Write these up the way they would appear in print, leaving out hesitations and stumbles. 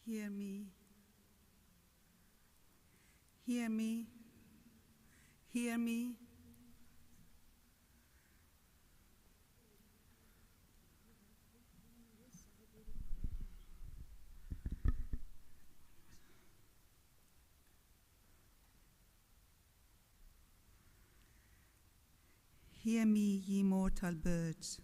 Hear me. Hear me. Hear me. Hear me, ye mortal birds.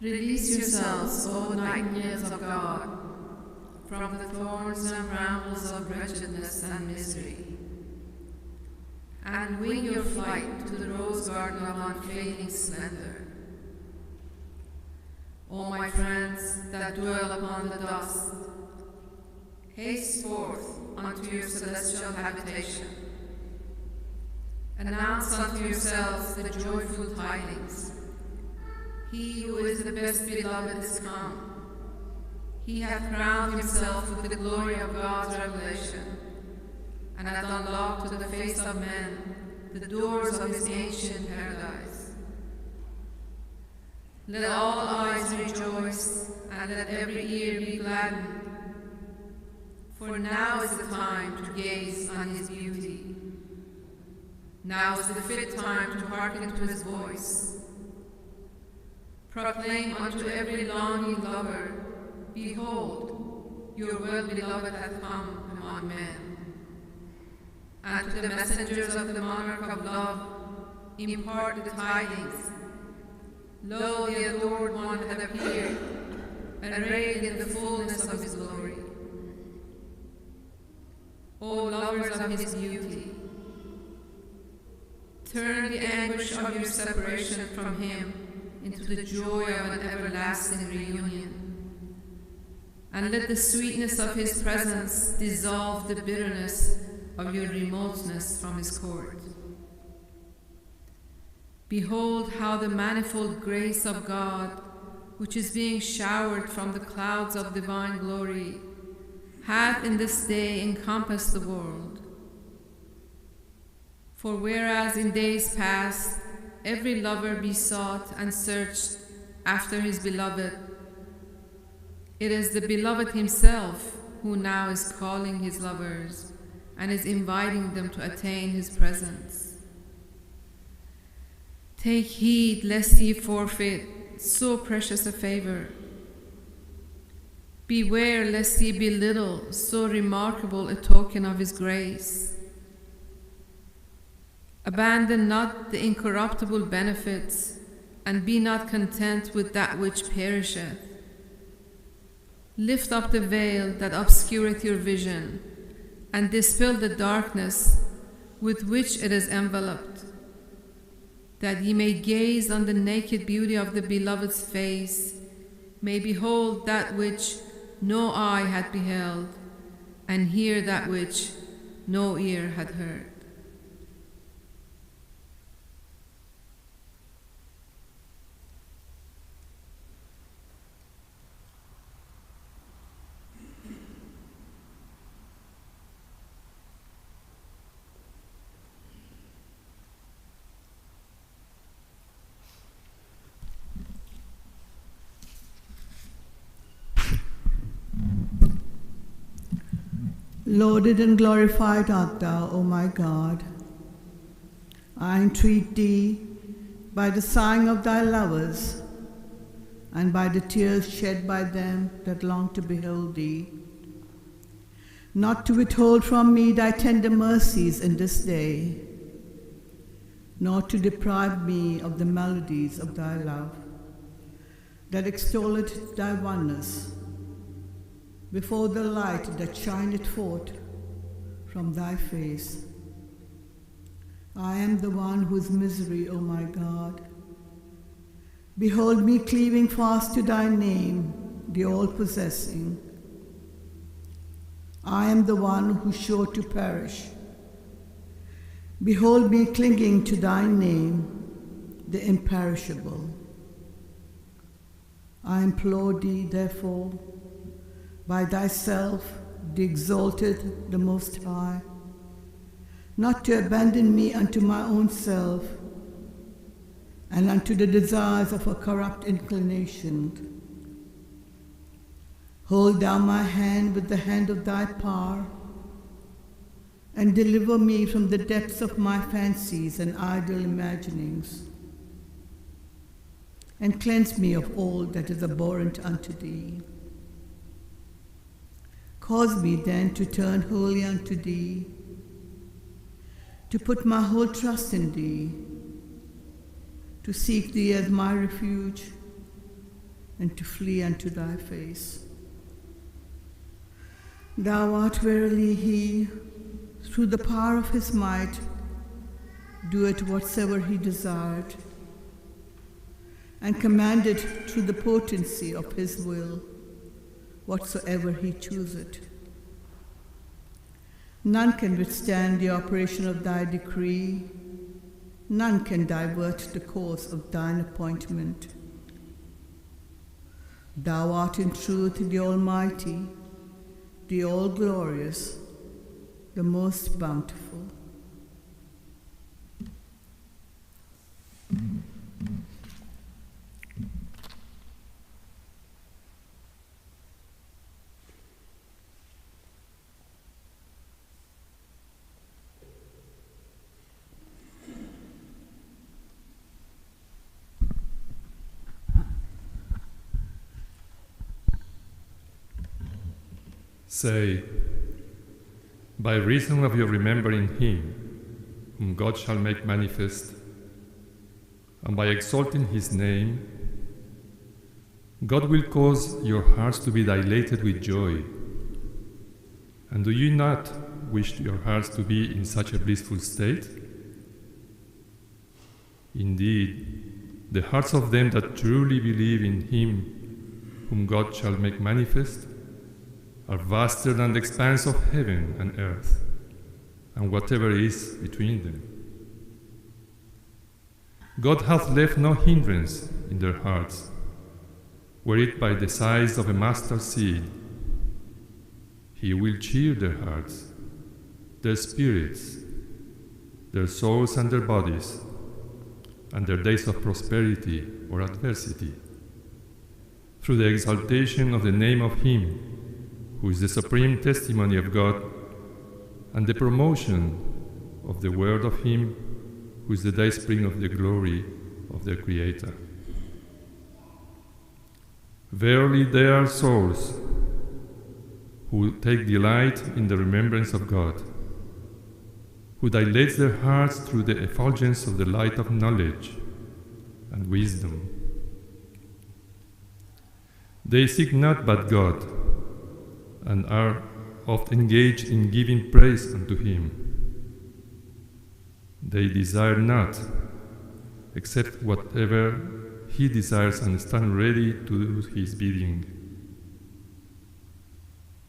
Release yourselves, O nightingales of God, from the thorns and brambles of wretchedness and misery, and wing your flight to the rose garden of unfading splendor. O my friends that dwell upon the dust, haste forth unto your celestial habitation. Announce unto yourselves the joyful tidings. He who is the best beloved is come. He hath crowned himself with the glory of God's revelation, and hath unlocked to the face of men the doors of his ancient paradise. Let all eyes rejoice, and let every ear be gladdened. For now is the time to gaze on his beauty. Now is the fit time to hearken to his voice. Proclaim unto every longing lover, behold, your well-beloved hath come among men. And to the messengers of the monarch of love, impart the tidings. Lo, the adored one hath appeared, arrayed in the fullness of his glory. O lovers of his beauty, turn the anguish of your separation from him into the joy of an everlasting reunion, and let the sweetness of his presence dissolve the bitterness of your remoteness from his court. Behold how the manifold grace of God, which is being showered from the clouds of divine glory, hath in this day encompassed the world. For whereas in days past every lover besought and searched after his beloved, it is the beloved himself who now is calling his lovers and is inviting them to attain his presence. Take heed lest ye forfeit so precious a favor. Beware lest ye belittle so remarkable a token of his grace. Abandon not the incorruptible benefits, and be not content with that which perisheth. Lift up the veil that obscureth your vision, and dispel the darkness with which it is enveloped, that ye may gaze on the naked beauty of the beloved's face, may behold that which no eye had beheld, and hear that which no ear had heard. Lauded and glorified art thou, O my God. I entreat thee, by the sighing of thy lovers, and by the tears shed by them that long to behold thee, not to withhold from me thy tender mercies in this day, nor to deprive me of the melodies of thy love, that extolleth thy oneness, before the light that shineth forth from thy face. I am the one whose misery, O my God. Behold me cleaving fast to thy name, the all-possessing. I am the one who's sure to perish. Behold me clinging to thy name, the imperishable. I implore thee, therefore, by thyself, the exalted, the Most High, not to abandon me unto my own self, and unto the desires of a corrupt inclination. Hold thou my hand with the hand of thy power, and deliver me from the depths of my fancies and idle imaginings, and cleanse me of all that is abhorrent unto thee. Cause me then to turn wholly unto thee, to put my whole trust in thee, to seek thee as my refuge, and to flee unto thy face. Thou art verily he, through the power of his might, doeth whatsoever he desired, and commanded through the potency of his will whatsoever he chooseth. None can withstand the operation of thy decree, none can divert the course of thine appointment. Thou art in truth the Almighty, the All-Glorious, the Most Bountiful. Say, by reason of your remembering him, whom God shall make manifest, and by exalting his name, God will cause your hearts to be dilated with joy. And do you not wish your hearts to be in such a blissful state? Indeed, the hearts of them that truly believe in him, whom God shall make manifest, are vaster than the expanse of heaven and earth, and whatever is between them. God hath left no hindrance in their hearts, were it by the size of a mustard seed. He will cheer their hearts, their spirits, their souls and their bodies, and their days of prosperity or adversity, through the exaltation of the name of him who is the supreme testimony of God, and the promotion of the word of him who is the dayspring of the glory of the Creator. Verily there are souls who take delight in the remembrance of God, who dilates their hearts through the effulgence of the light of knowledge and wisdom. They seek not but God, and are oft engaged in giving praise unto him. They desire not, except whatever he desires, and stand ready to do his bidding.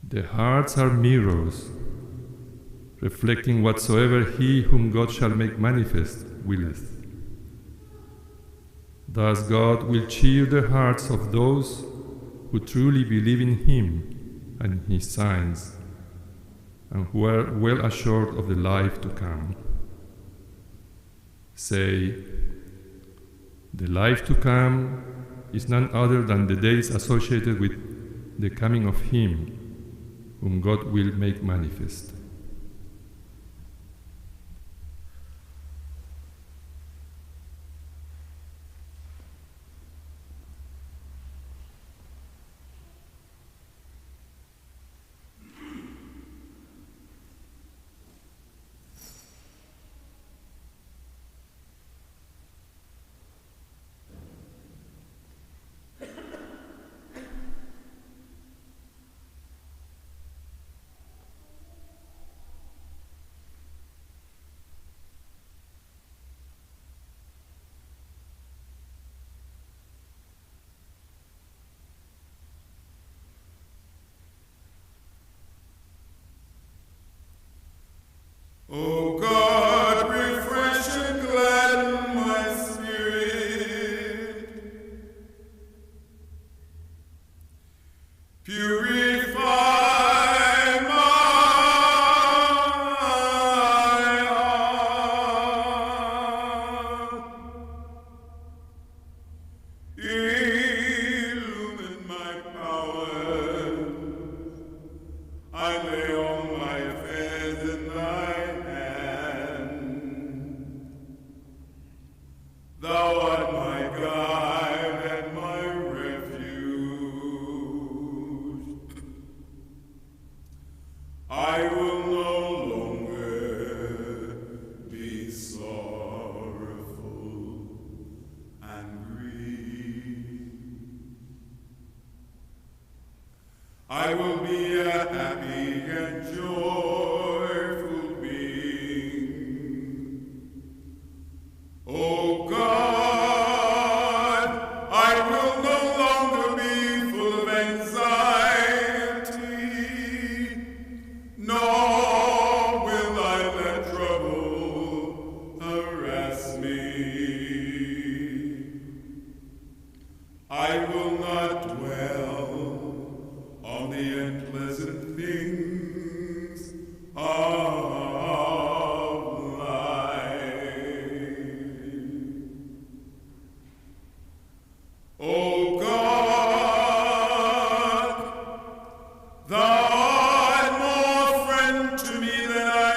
Their hearts are mirrors, reflecting whatsoever he whom God shall make manifest willeth. Thus God will cheer the hearts of those who truly believe in him and his signs, and who are well assured of the life to come. Say, the life to come is none other than the days associated with the coming of him whom God will make manifest. O God, refresh and gladden my spirit. Purify my heart. Illumine my power. I lay all my affairs in thy Thou art my guide and my refuge. I will be a happy and joyful being. O God, I will no longer be full of anxiety, nor will I let trouble harass me. I will not dwell on the unpleasant things of life. O God, thou art more friend to me than I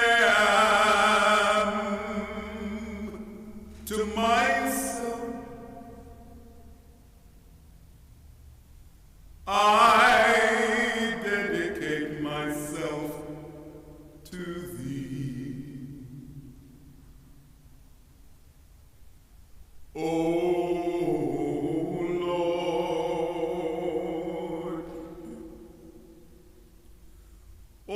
am to myself. I dedicate myself to thee. O Lord, O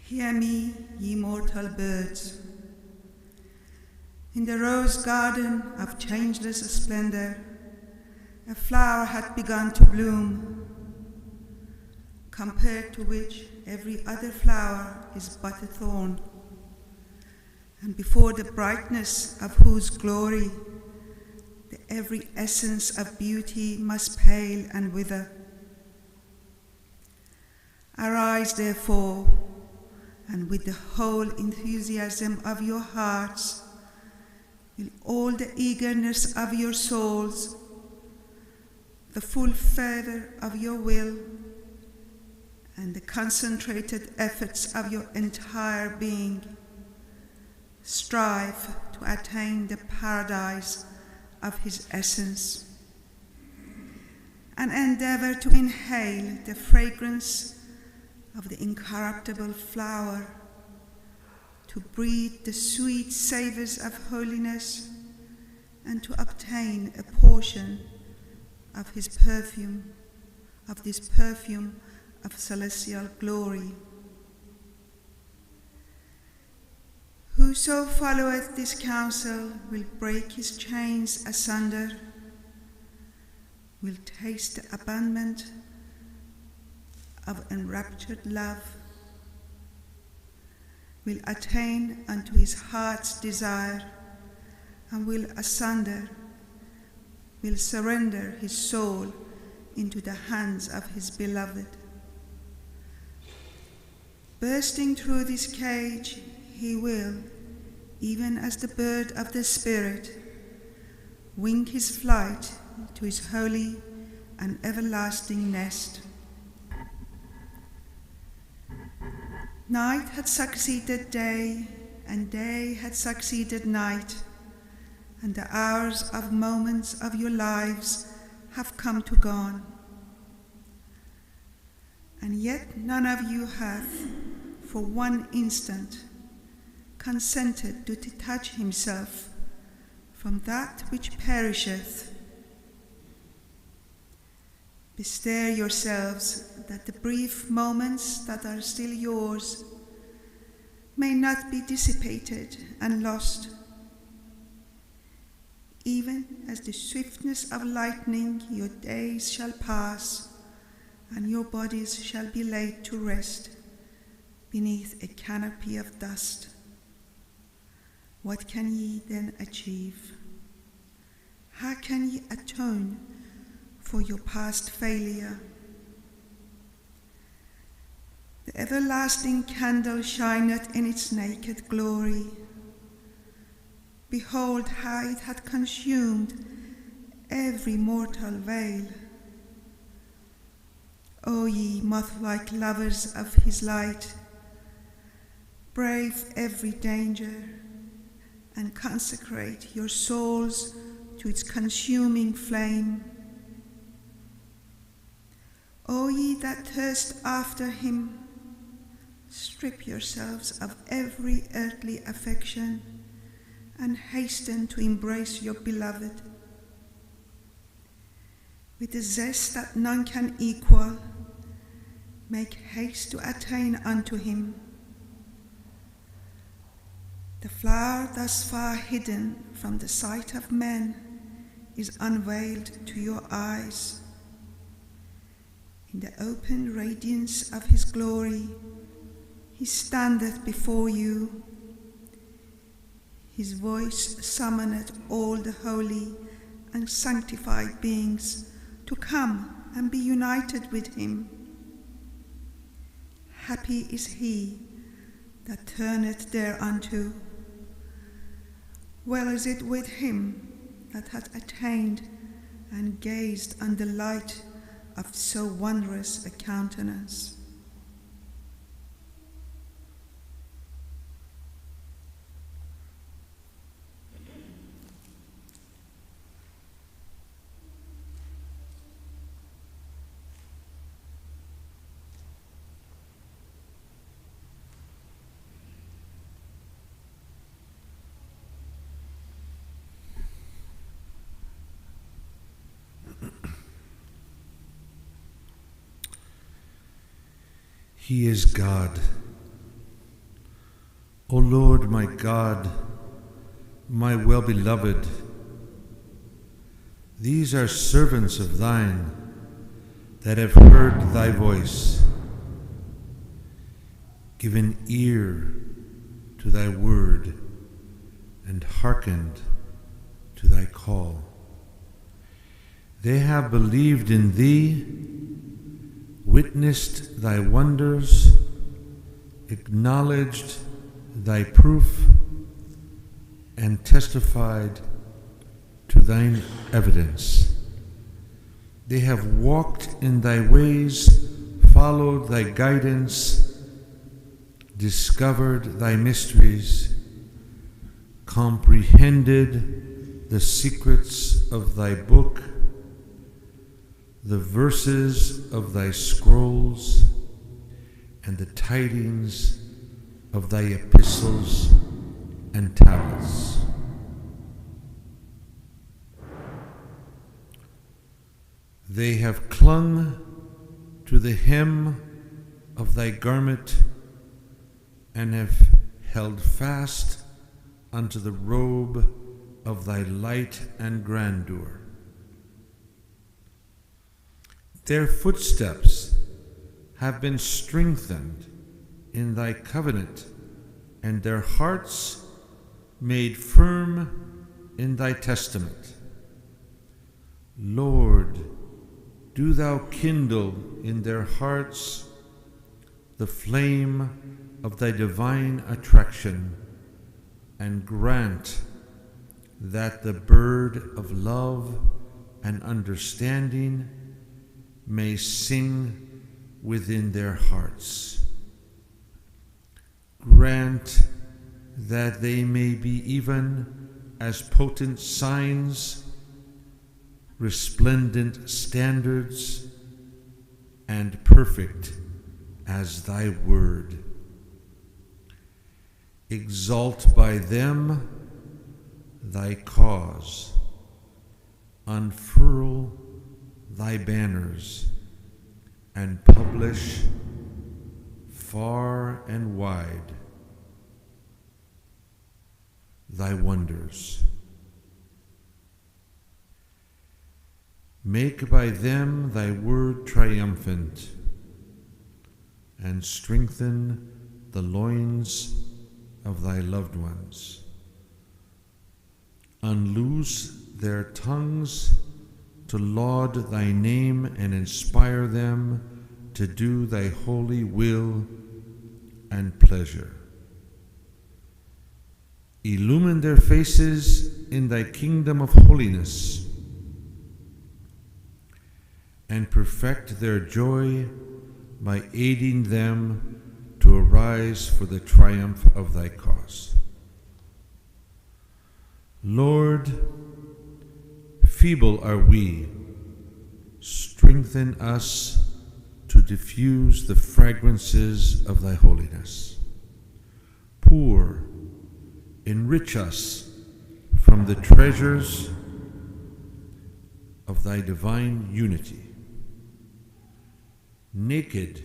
Hear me, ye mortal birds. In the rose garden of changeless splendor, a flower had begun to bloom, compared to which every other flower is but a thorn, and before the brightness of whose glory the every essence of beauty must pale and wither. Arise, therefore, and with the whole enthusiasm of your hearts, with all the eagerness of your souls, the full fervor of your will, and the concentrated efforts of your entire being, strive to attain the paradise of his essence, and endeavor to inhale the fragrance of the incorruptible flower, to breathe the sweet savors of holiness, and to obtain a portion of his perfume, of this perfume of celestial glory. Whoso followeth this counsel will break his chains asunder, will taste the abandonment of enraptured love, will attain unto his heart's desire, and will surrender his soul into the hands of his beloved. Bursting through this cage, he will, even as the bird of the Spirit, wing his flight to his holy and everlasting nest. Night had succeeded day, and day had succeeded night, and the hours of moments of your lives have come to gone. And yet none of you hath, for one instant, consented to detach himself from that which perisheth. Bestir yourselves that the brief moments that are still yours may not be dissipated and lost. Even as the swiftness of lightning, your days shall pass, and your bodies shall be laid to rest beneath a canopy of dust. What can ye then achieve? How can ye atone for your past failure? The everlasting candle shineth in its naked glory. Behold how it hath consumed every mortal veil. O ye moth-like lovers of his light, brave every danger and consecrate your souls to its consuming flame. O ye that thirst after him, strip yourselves of every earthly affection and hasten to embrace your beloved. With a zest that none can equal, make haste to attain unto him. The flower thus far hidden from the sight of men is unveiled to your eyes. In the open radiance of his glory, he standeth before you. His voice summoneth all the holy and sanctified beings to come and be united with him. Happy is he that turneth thereunto. Well is it with him that hath attained and gazed on the light of so wondrous a countenance. He is God. O Lord, my God, my well-beloved, these are servants of thine that have heard thy voice, given ear to thy word, and hearkened to thy call. They have believed in thee, witnessed thy wonders, acknowledged thy proof, and testified to thine evidence. They have walked in thy ways, followed thy guidance, discovered thy mysteries, comprehended the secrets of thy book, the verses of thy scrolls, and the tidings of thy epistles and tablets. They have clung to the hem of thy garment and have held fast unto the robe of thy light and grandeur. Their footsteps have been strengthened in thy covenant, and their hearts made firm in thy testament. Lord, do thou kindle in their hearts the flame of thy divine attraction, and grant that the bird of love and understanding may sing within their hearts. Grant that they may be even as potent signs, resplendent standards, and perfect as thy word. Exalt by them thy cause, unfurl thy banners, and publish far and wide thy wonders. Make by them thy word triumphant, and strengthen the loins of thy loved ones. Unloose their tongues to laud thy name and inspire them to do thy holy will and pleasure. Illumine their faces in thy kingdom of holiness, and perfect their joy by aiding them to arise for the triumph of thy cause. Lord, feeble are we, strengthen us to diffuse the fragrances of thy holiness. Poor, enrich us from the treasures of thy divine unity. Naked,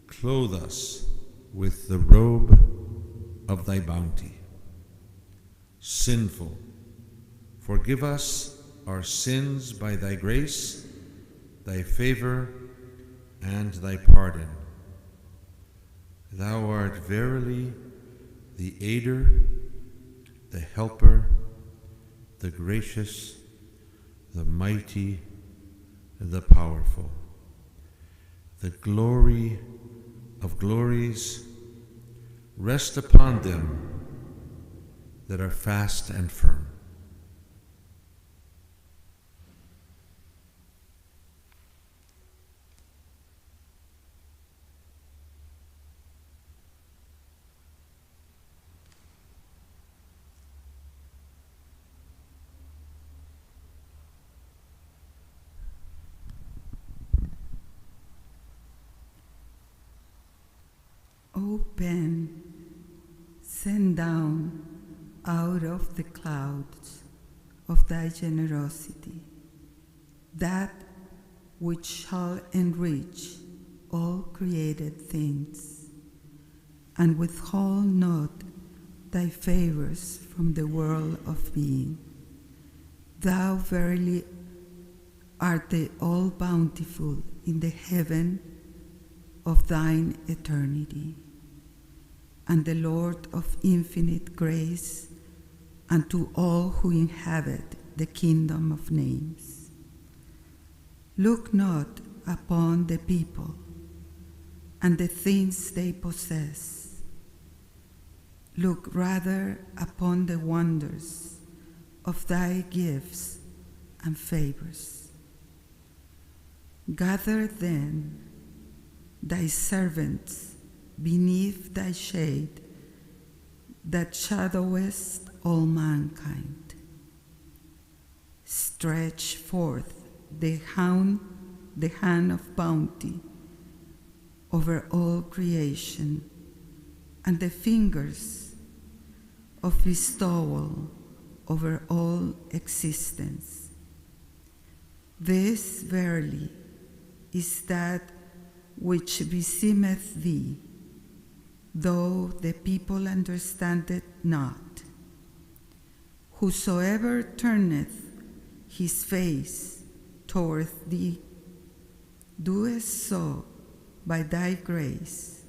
clothe us with the robe of thy bounty. Sinful, forgive us our sins by thy grace, thy favor, and thy pardon. Thou art verily the aider, the helper, the gracious, the mighty, the powerful. The glory of glories rest upon them that are fast and firm. Open, send down out of the clouds of thy generosity that which shall enrich all created things, and withhold not thy favors from the world of being. Thou verily art the all-bountiful in the heaven of thine eternity, and the Lord of infinite grace unto all who inhabit the kingdom of names. Look not upon the people and the things they possess. Look rather upon the wonders of thy gifts and favors. Gather then thy servants beneath thy shade that shadowest all mankind. Stretch forth the hand of bounty over all creation, and the fingers of bestowal over all existence. This verily is that which beseemeth thee, though the people understand it not. Whosoever turneth his face toward thee doeth so by thy grace.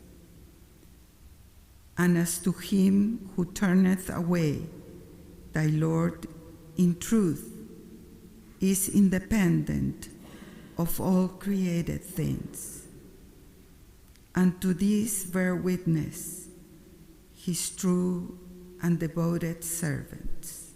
And as to him who turneth away, thy Lord in truth is independent of all created things. And to this bear witness his true and devoted servants.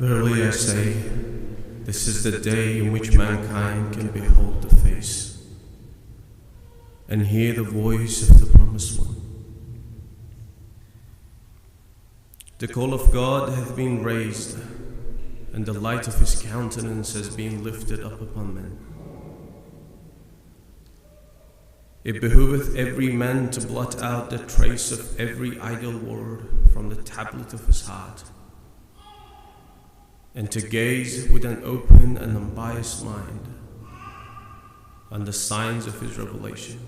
Verily I say, this is the day in which mankind can behold the face and hear the voice of the Promised One. The call of God hath been raised, and the light of his countenance has been lifted up upon men. It behoveth every man to blot out the trace of every idle word from the tablet of his heart, and to gaze with an open and unbiased mind on the signs of his revelation,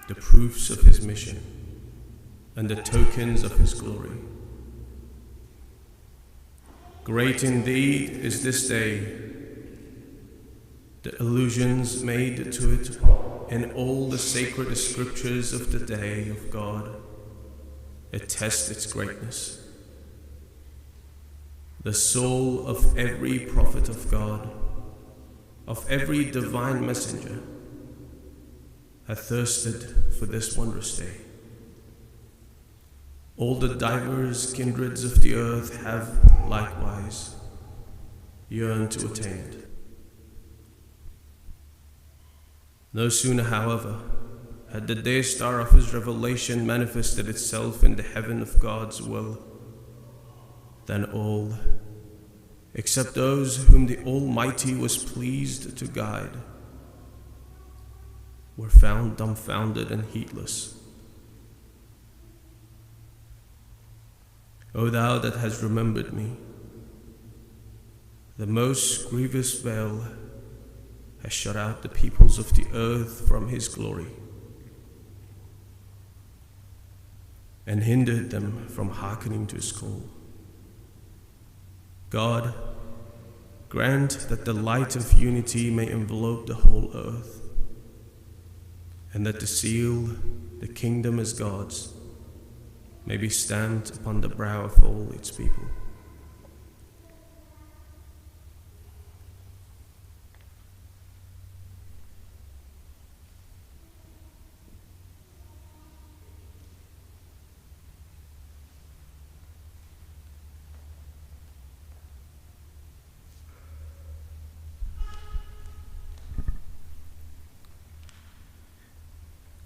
the proofs of his mission, and the tokens of his glory. Great indeed is this day. The allusions made to it in all the sacred scriptures of the day of God attest its greatness. The soul of every prophet of God, of every divine messenger, hath thirsted for this wondrous day. All the divers kindreds of the earth have likewise yearned to attain it. No sooner, however, had the day star of his revelation manifested itself in the heaven of God's will, than all, except those whom the Almighty was pleased to guide, were found dumbfounded and heedless. O thou that hast remembered me, the most grievous veil has shut out the peoples of the earth from his glory, and hindered them from hearkening to his call. God, grant that the light of unity may envelope the whole earth, and that the seal, the kingdom as God's, may be stamped upon the brow of all its people.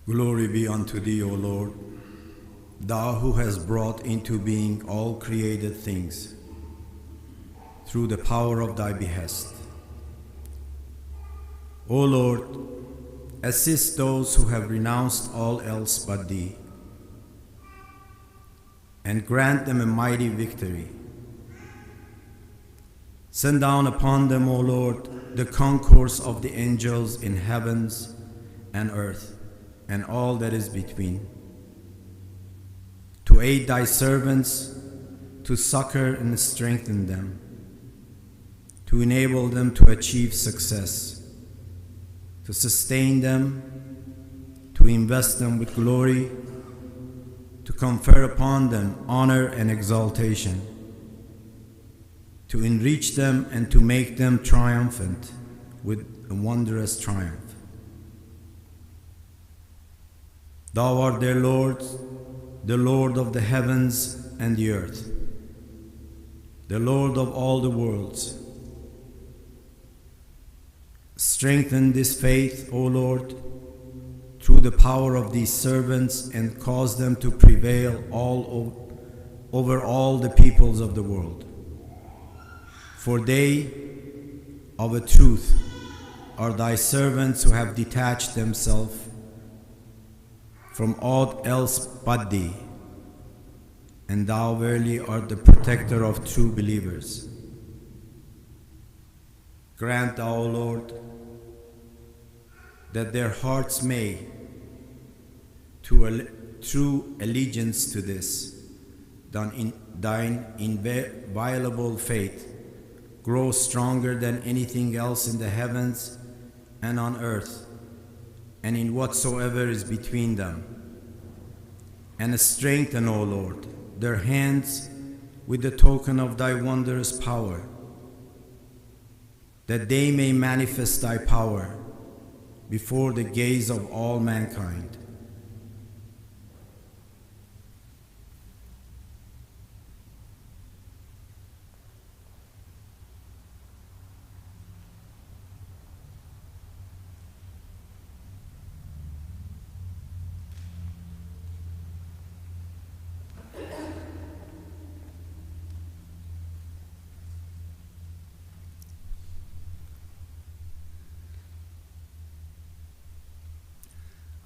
Glory be unto thee, O Lord, thou who hast brought into being all created things through the power of thy behest. O Lord, assist those who have renounced all else but thee, and grant them a mighty victory. Send down upon them, O Lord, the concourse of the angels in heavens and earth, and all that is between, to aid thy servants, to succor and strengthen them, to enable them to achieve success, to sustain them, to invest them with glory, to confer upon them honor and exaltation, to enrich them and to make them triumphant with a wondrous triumph. Thou art their Lord, the Lord of the heavens and the earth, the Lord of all the worlds. Strengthen this faith, O Lord, through the power of these servants, and cause them to prevail over all the peoples of the world. For they, of a truth, are thy servants who have detached themselves from aught else but thee, and thou verily art the protector of true believers. Grant thou, O Lord, that their hearts may, through true allegiance to this, thine inviolable faith, grow stronger than anything else in the heavens and on earth, and in whatsoever is between them. And strengthen, O Lord, their hands with the token of thy wondrous power, that they may manifest thy power before the gaze of all mankind.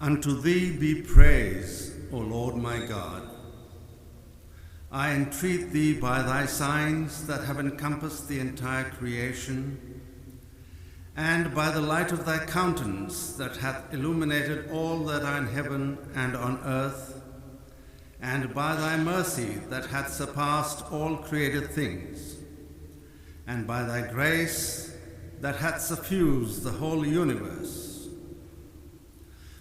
Unto thee be praise, O Lord my God. I entreat thee by thy signs that have encompassed the entire creation, and by the light of thy countenance that hath illuminated all that are in heaven and on earth, and by thy mercy that hath surpassed all created things, and by thy grace that hath suffused the whole universe,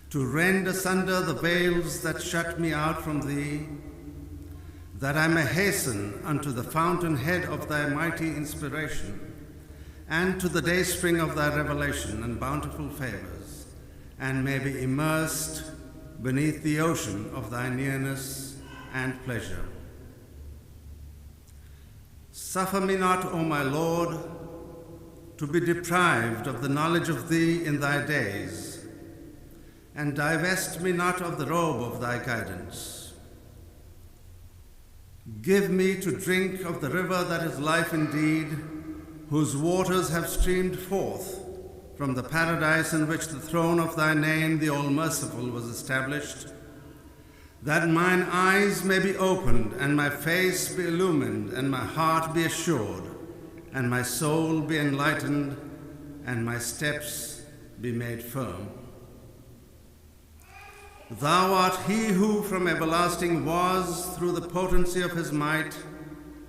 to rend asunder the veils that shut me out from thee, that I may hasten unto the fountainhead of thy mighty inspiration, and to the dayspring of thy revelation and bountiful favors, and may be immersed beneath the ocean of thy nearness and pleasure. Suffer me not, O my Lord, to be deprived of the knowledge of thee in thy days, and divest me not of the robe of thy guidance. Give me to drink of the river that is life indeed, whose waters have streamed forth from the paradise in which the throne of thy name, the All-Merciful, was established, that mine eyes may be opened, and my face be illumined, and my heart be assured, and my soul be enlightened, and my steps be made firm. Thou art he who from everlasting was, through the potency of his might,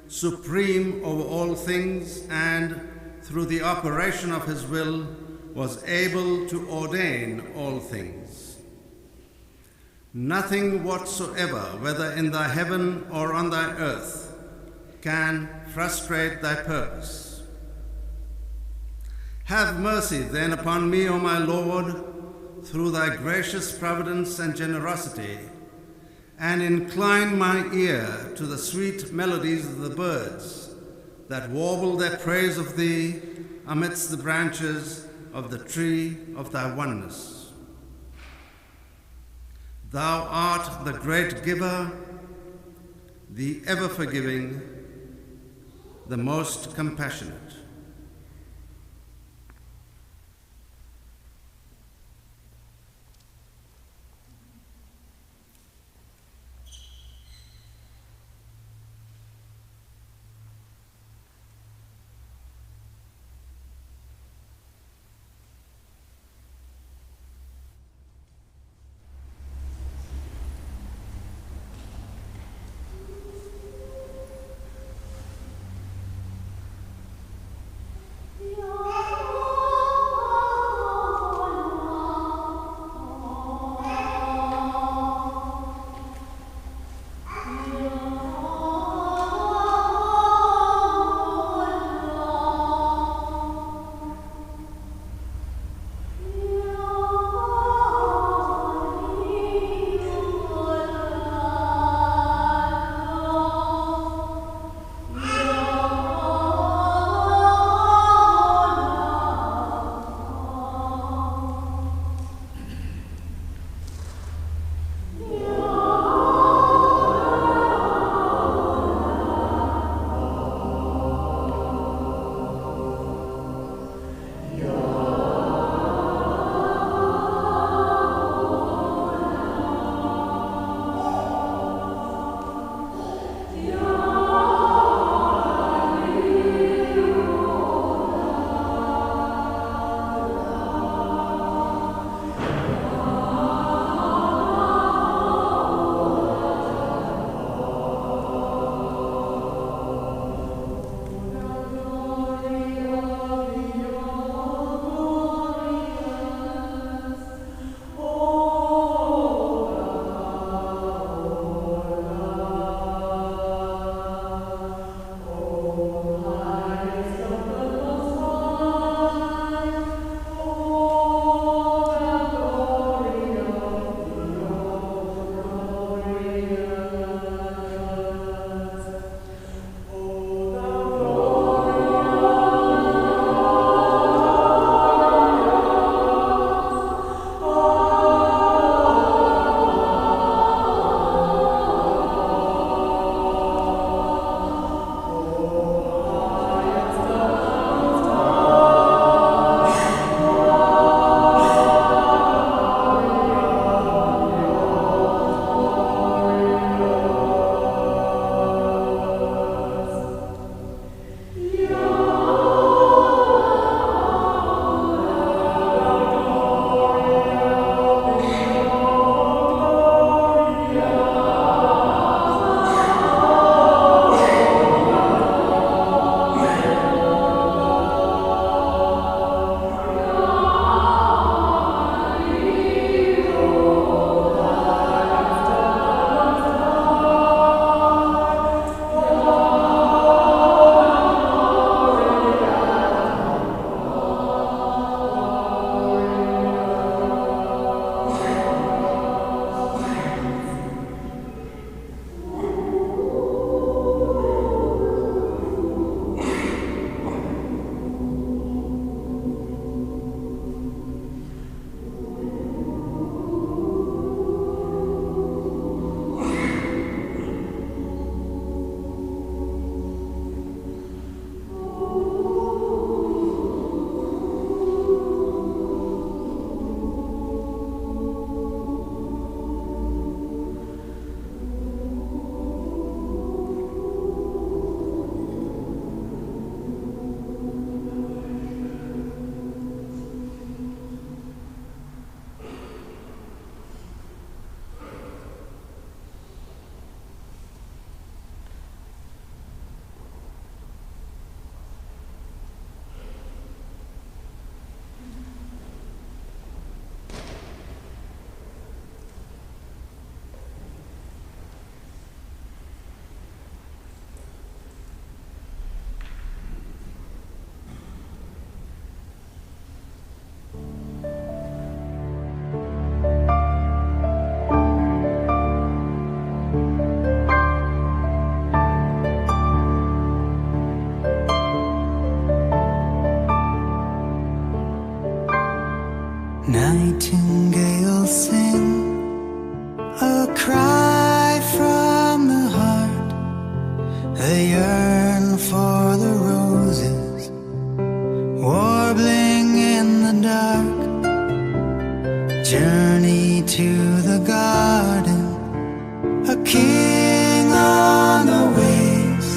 supreme over all things, and through the operation of his will was able to ordain all things. Nothing whatsoever, whether in thy heaven or on thy earth, can frustrate thy purpose. Have mercy then upon me, O my Lord, through thy gracious providence and generosity, and incline my ear to the sweet melodies of the birds that warble their praise of thee amidst the branches of the tree of thy oneness. Thou art the great giver, the ever-forgiving, the most compassionate. Nightingales sing a cry from the heart. They yearn for the roses, warbling in the dark. Journey to the garden, a king on the waves.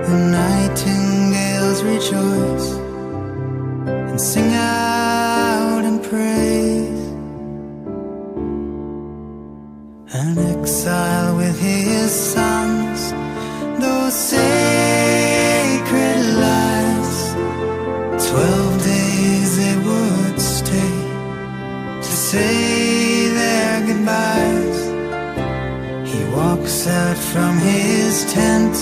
The nightingales rejoice and sing out in praise. An exile with his sons, those sacred lies. 12 days they would stay to say their goodbyes. He walks out from his tent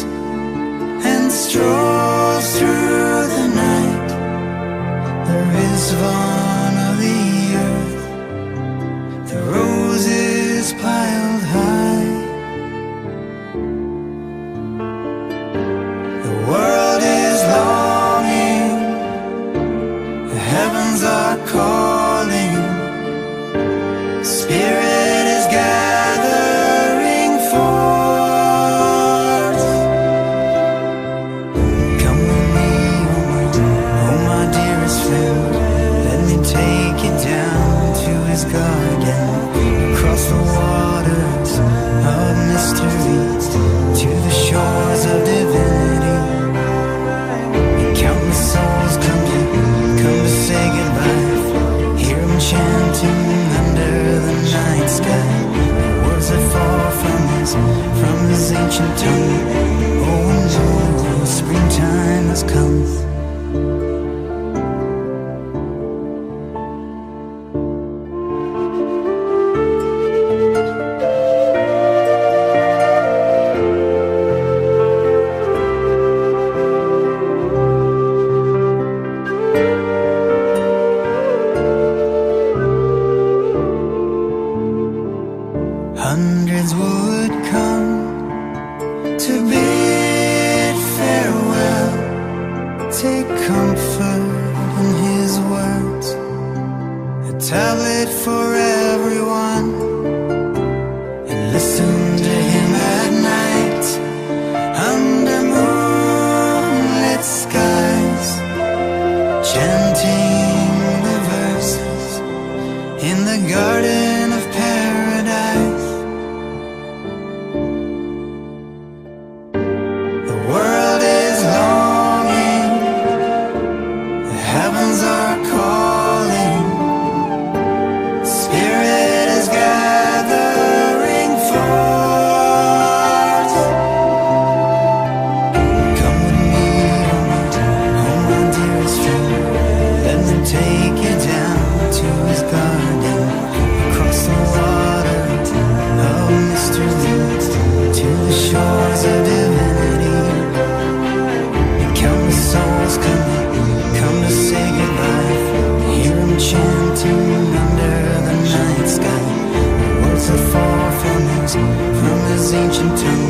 and strolls through the night. The Ridvan of the earth, the roses piled high. The world is longing, the heavens are calling. Spirit is gathering forth. Come with me, oh my dearest friend. Let me take you down to his garden, across the waters of mystery, to the shores of divinity. And countless souls come to say goodbye. Hear him chanting under the night sky, words that fall from his ancient tongue. Oh no, springtime has come. Hundreds would come to bid farewell. Take comfort in his words, a tablet for everyone. And listen to him at night, under moonlit skies, chanting the verses in the garden of paradise. The world is longing, the heavens are calling. Spirit is gathering forth. Come with me, oh my dearest friend. Let me take you down to his garden, across the water of mystery, to the shores of divinity. And countless souls come to say goodbye. Hear him chanting under the night sky, words that fall from his ancient tongue.